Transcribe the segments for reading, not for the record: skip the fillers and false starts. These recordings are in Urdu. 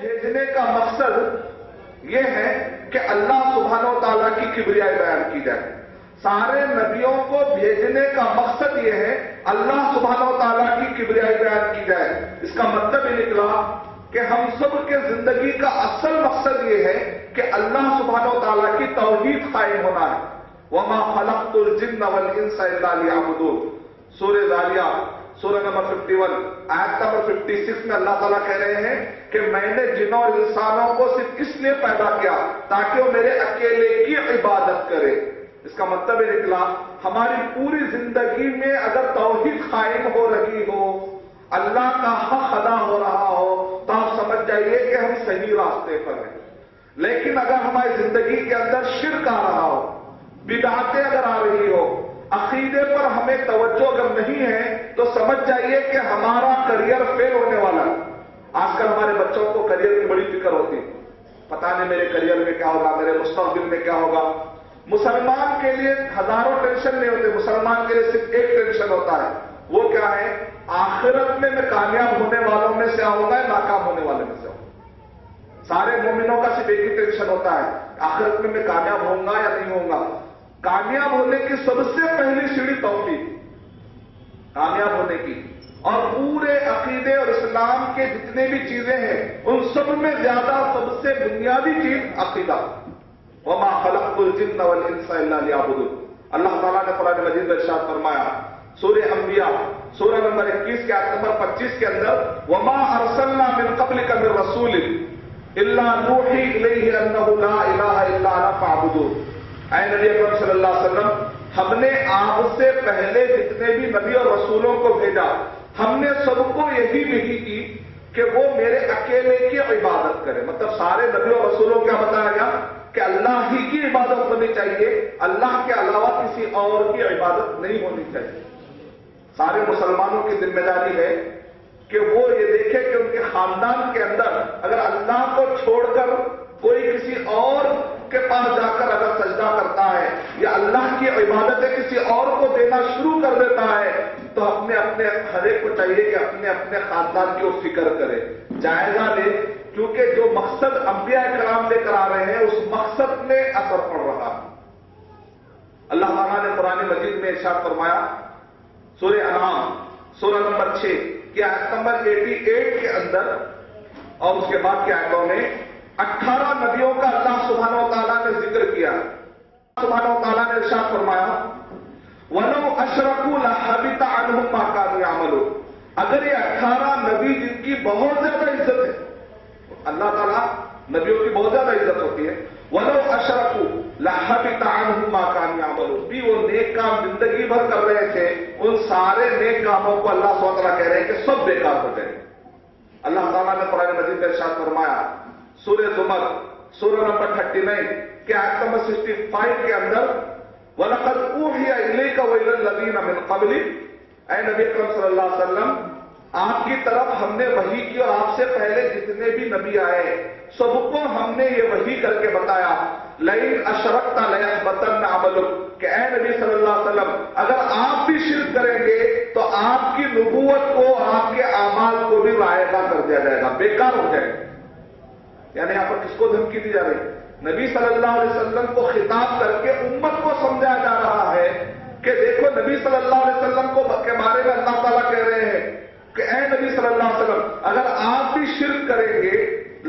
بھیجنے کا مقصد یہ ہے کہ اللہ سبحانہ و تعالیٰ کی کبریائی بیان کی جائے. سارے نبیوں کو بھیجنے کا مقصد یہ ہے اللہ سبحانہ و تعالیٰ کی کبریائی بیان کی جائے. اس کا مطلب یہ نکلا کہ ہم سب کے زندگی کا اصل مقصد یہ ہے کہ اللہ سبحانہ و تعالیٰ کی توحید قائم ہونا ہے. وَمَا خَلَقْتُ الْجِنَّ وَالْإِنسَ إِلَّا لِيَعْبُدُونَ. سورہ ذاریات سورہ نمبر 51 آیت نمبر 56 میں اللہ تعالیٰ کہہ رہے ہیں کہ میں نے جنوں اور انسانوں کو صرف اس لیے پیدا کیا تاکہ وہ میرے اکیلے کی عبادت کرے. اس کا مطلب یہ نکلا ہماری پوری زندگی میں اگر توحید قائم ہو رہی ہو, اللہ کا حق ادا ہو رہا ہو, تو آپ سمجھ جائیے کہ ہم صحیح راستے پر ہیں. لیکن اگر ہماری زندگی کے اندر شرک آ رہا ہو, بدعتیں اگر آ رہی ہو, عقیدے پر ہمیں توجہ اگر نہیں ہے, تو سمجھ جائیے کہ ہمارا کریئر فیل ہونے والا ہے. آج کل ہمارے بچوں کو کریئر کی بڑی فکر ہوتی ہے. پتہ نہیں میرے کریئر میں کیا ہوگا, میرے مستقبل میں کیا ہوگا. مسلمان کے لیے ہزاروں ٹینشن نہیں ہوتے, مسلمان کے لیے صرف ایک ٹینشن ہوتا ہے. وہ کیا ہے, آخرت میں کامیاب ہونے والوں میں سے آؤں گا یا ناکام ہونے والے میں سے آؤں گا. سارے مومنوں کا صرف ایک ہی ٹینشن ہوتا ہے, آخرت میں کامیاب ہوں گا یا نہیں ہوں گا. کامیاب ہونے کی سب سے پہلی سیڑھی توحید, کامیاب ہونے کی. اور پورے عقیدے اور اسلام کے جتنے بھی چیزیں ہیں ان سب میں زیادہ سب سے بنیادی چیز عقیدہ. وَمَا خَلَقْتُ الْجِنَّ وَالْإِنسَ إِلَّا لِيَعْبُدُونَ. اللہ تعالیٰ نے قرآن مجید میں ارشاد فرمایا سورہ انبیاء سورہ نمبر 21 کے آیت نمبر 25 کے اندر, وَمَا أَرْسَلْنَا مِن قَبْلِكَ مِن رَّسُولٍ إِلَّا نُوحِي إِلَيْهِ أَنَّهُ لَا إِلَٰهَ إِلَّا أَنَا فَاعْبُدُونِ. اے نبی اکرم صلی اللہ علیہ وسلم, ہم نے آپ سے پہلے جتنے بھی نبی اور رسولوں کو بھیجا, ہم نے سب کو یہی وحی کی کہ وہ میرے اکیلے کی عبادت کرے. مطلب سارے نبی اور رسولوں کو کیا بتایا گیا کہ اللہ ہی کی عبادت ہونی چاہیے, اللہ کے علاوہ کسی اور کی عبادت نہیں ہونی چاہیے. سارے مسلمانوں کی ذمہ داری ہے کہ وہ یہ دیکھے کہ ان کے خاندان کے اندر اگر اللہ کو چھوڑ کر کوئی کسی اور کے پاس جا کر اگر سجدہ کرتا ہے یا اللہ کی عبادتیں کسی اور کو دینا شروع کر دیتا ہے, تو اپنے ہر ایک کو چاہیے کہ اپنے خاندان کی وہ فکر کرے, جائزہ لے, کیونکہ جو مقصد انبیاء کرام لے کر آ رہے ہیں اس مقصد میں اثر پڑ رہا ہے. اللہ تعالیٰ نے قرآن مجید میں ارشاد فرمایا سورہ انعام سورہ نمبر 6 کی آیت نمبر 88 کے اندر اور اس کے بعد کی آیتوں میں 18 نبیوں کا اللہ سبحانہ و تعالیٰ نے ذکر کیا. سبحانہ و تعالیٰ نے ارشاد فرمایا وَلَوْ أَشْرَكُوا لَحَبِطَ عَنْهُمْ مَا كَانُوا يَعْمَلُونَ. اگر یہ 18 نبی جن کی بہت زیادہ عزت ہے, اللہ تعالیٰ نبیوں کی بہت زیادہ عزت ہوتی ہے, وَلَوْ أَشْرَكُوا لَحَبِطَ عَنْهُمْ مَا كَانُوا يَعْمَلُونَ. بھی وہ نیک کام زندگی بھر کر رہے تھے, ان سارے نیک کاموں کو اللہ سبحانہ و تعالیٰ کہہ رہے ہیں کہ سب بیکار ہو جائیں. اللہ تعالیٰ نے قرآن مجید میں ارشاد فرمایا سورہ زمر سورہ نمبر 39 کے آیت نمبر 65 کے اندر وَلَقَدْ أُوحِيَ إِلَيْكَ وَإِلَى الَّذِينَ مِن قَبْلِكَ. اے نبی اکرم صلی اللہ علیہ وسلم, آپ کی طرف ہم نے وحی کی اور آپ سے پہلے جتنے بھی نبی آئے سب کو ہم نے یہ وحی کر کے بتایا لَئِنْ أَشْرَكْتَ لَيَحْبَطَنَّ عَمَلُكَ, کہ اے نبی صلی اللہ علیہ وسلم اگر آپ بھی شرک کریں گے تو آپ کی نبوت کو, آپ کے اعمال کو بھی رائگاں کر دیا جائے گا, بیکار ہو جائے گا. یعنی یہاں پر کس کو دھمکی دی جا رہی ہے؟ نبی صلی اللہ علیہ وسلم کو خطاب کر کے امت کو سمجھایا جا رہا ہے کہ دیکھو نبی صلی اللہ علیہ وسلم کو کے بارے میں اللہ تعالیٰ کہہ رہے ہیں کہ اے نبی صلی اللہ علیہ وسلم اگر آپ بھی شرک کریں گے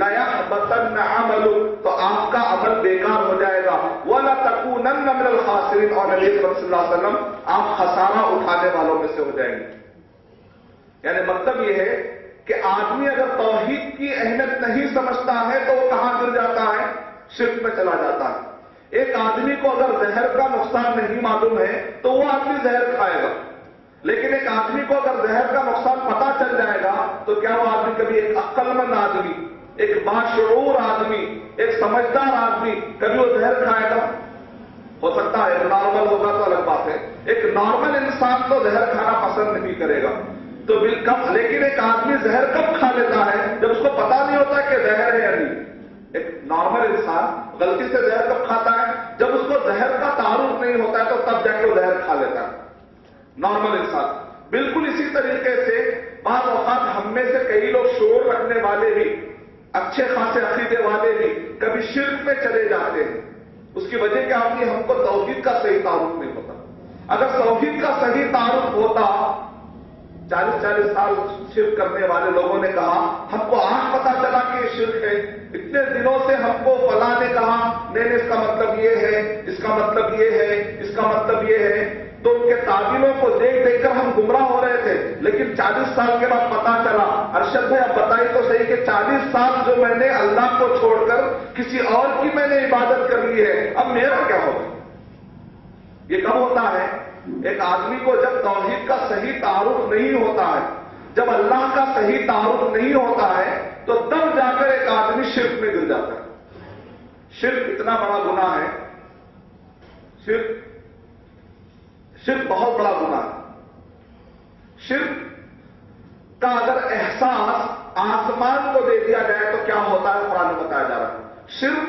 لَيَحْبَطَنَّ عَمَلُكَ, تو آپ کا عمل بیکار ہو جائے گا. وَلَتَكُونَنَّ مِنَ الْخَاسِرِينَ, اور نبی صلی اللہ علیہ وسلم آپ خسارہ اٹھانے والوں میں سے ہو جائیں گے. یعنی مطلب یہ ہے کہ آدمی اگر توحید کی اہمیت نہیں سمجھتا ہے تو وہ کہاں گر جاتا ہے, شرک میں چلا جاتا ہے. ایک آدمی کو اگر زہر کا نقصان نہیں معلوم ہے تو وہ آدمی زہر کھائے گا, لیکن ایک آدمی کو اگر زہر کا نقصان پتہ چل جائے گا تو کیا وہ آدمی کبھی ایک عقل مند آدمی, ایک باشعور آدمی, ایک سمجھدار آدمی کبھی وہ زہر کھائے گا؟ ہو سکتا ہے نارمل ہوگا تو الگ بات ہے, ایک نارمل انسان تو زہر کھانا پسند نہیں کرے گا. تو بالکل, لیکن ایک آدمی زہر کب کھا لیتا ہے جب اس کو پتا نہیں ہوتا کہ زہر ہے یا نہیں. ایک نارمل انسان غلطی سے زہر کب کھاتا ہے جب اس کو زہر کا تعارف نہیں ہوتا ہے, تو تب جا کے وہ زہر کھا لیتا ہے نارمل انسان. بالکل اسی طریقے سے بعض اوقات ہم میں سے کئی لوگ شعور رکھنے والے بھی اچھے خاصے عقیدے والے بھی کبھی شرک میں چلے جاتے ہیں. اس کی وجہ کیا ہوتی ہے؟ ہم کو توحید کا صحیح تعارف نہیں ہوتا. اگر توحید کا صحیح تعارف ہوتا، 40 سال شرک کرنے والے لوگوں نے کہا ہم کو آج پتا چلا کہ یہ شرک ہے، اتنے دنوں سے ہم کو فلاں نے کہا نہیں اس کا مطلب یہ ہے، اس کا مطلب یہ ہے، اس کا مطلب یہ ہے، تو ان کے تعبیروں کو دیکھ دیکھ کر ہم گمراہ ہو رہے تھے. لیکن 40 سال کے بعد پتا چلا. ارشد بھائی اب بتائیے تو صحیح کہ 40 سال جو میں نے اللہ کو چھوڑ کر کسی اور کی میں نے عبادت کر لی ہے، اب میرا کیا ہوگا؟ یہ کب ہوتا ہے؟ ایک آدمی کو جب توحید کا صحیح تعارف نہیں ہوتا ہے، جب اللہ کا صحیح تعارف نہیں ہوتا ہے، تو تب جا کر ایک آدمی شرک میں گر جاتا ہے. شرک اتنا بڑا گناہ ہے، شرک بہت بڑا گناہ ہے. شرک کا اگر احساس آسمان کو دے دیا جائے تو کیا ہوتا ہے قرآن میں بتایا جا رہا ہے. شرک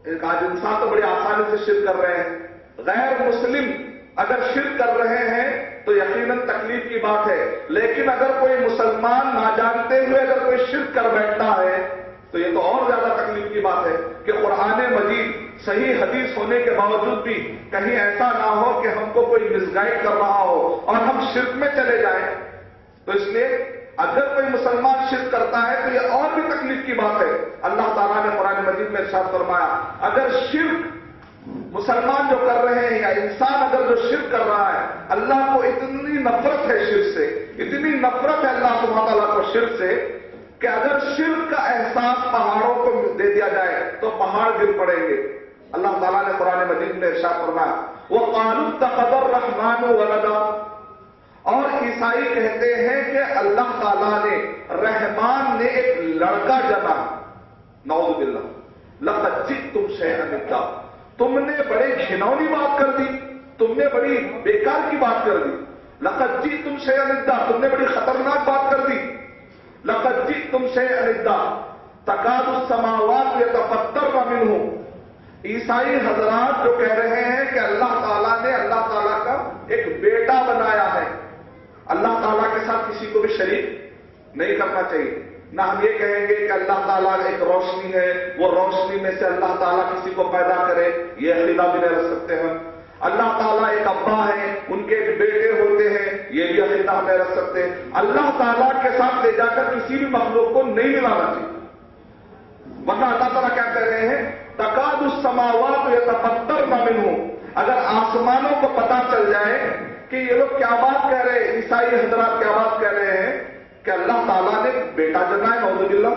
ایک آج انسان تو بڑی آسانی سے شرک کر رہے ہیں. غیر مسلم اگر شرک کر رہے ہیں تو یقیناً تکلیف کی بات ہے، لیکن اگر کوئی مسلمان نہ جانتے ہوئے اگر کوئی شرک کر بیٹھتا ہے تو یہ تو اور زیادہ تکلیف کی بات ہے کہ قرآن مجید صحیح حدیث ہونے کے باوجود بھی کہیں ایسا نہ ہو کہ ہم کو کوئی مس گائیڈ کر رہا ہو اور ہم شرک میں چلے جائیں. تو اس لیے اگر کوئی مسلمان شرک کرتا ہے تو یہ اور بھی تکلیف کی بات ہے. اللہ تعالیٰ نے قرآن مجید میں ارشاد فرمایا اگر شرک مسلمان جو کر رہے ہیں یا انسان اگر جو شرک کر رہا ہے، اللہ کو اتنی نفرت ہے شرک سے، اتنی نفرت ہے اللہ سبحانہ تعالیٰ کو شرک سے کہ اگر شرک کا احساس پہاڑوں کو دے دیا جائے تو پہاڑ گر پڑیں گے. اللہ تعالیٰ نے قرآن مجید میں ارشاد فرمایا وَقَالُوا اتَّخَذَ الرَّحْمَنُ وَلَدًا، اور عیسائی کہتے ہیں کہ اللہ تعالیٰ نے رحمان نے ایک لڑکا جنا. نعوذ باللہ. لَقَدْ جِئْتُمْ شَيْئًا إِدًّا، تم نے بڑے گھنونی بات کر دی، تم نے بڑی بیکار کی بات کر دی. لَقَدْ جِئْتُمْ شَيْئًا إِدًّا، تم نے بڑی خطرناک بات کر دی. لَقَدْ جِئْتُمْ شَيْئًا إِدًّا تَكَادُ السَّمَاوَاتُ يَتَفَطَّرْنَ مِنْهُ. عیسائی حضرات جو کہہ رہے ہیں کہ اللہ تعالیٰ نے اللہ تعالیٰ کا ایک بیٹا بنایا ہے، اللہ تعالیٰ کے ساتھ کسی کو بھی شریک نہیں کرنا چاہیے. نہ ہم یہ کہیں گے کہ اللہ تعالیٰ ایک روشنی ہے، وہ روشنی میں سے اللہ تعالیٰ کسی کو پیدا کرے، یہ عقیدہ بھی نہیں رکھ سکتے ہیں. اللہ تعالیٰ ایک ابا ہے، ان کے ایک بیٹے ہوتے ہیں، یہ بھی عقیدہ ہم نہیں رکھ سکتے. اللہ تعالیٰ کے ساتھ لے جا کر کسی بھی مخلوق کو نہیں ملانا چاہیے. ورنہ اللہ تعالیٰ کیا کہہ رہے ہیں تکاد السماوات یتفطرن منہ، اگر آسمانوں کو پتا چل جائے کہ یہ لوگ کیا بات کہہ رہے ہیں، عیسائی حضرات کیا بات کہہ رہے ہیں کہ اللہ تعالیٰ نے بیٹا جنا ہے، نعوذ باللہ.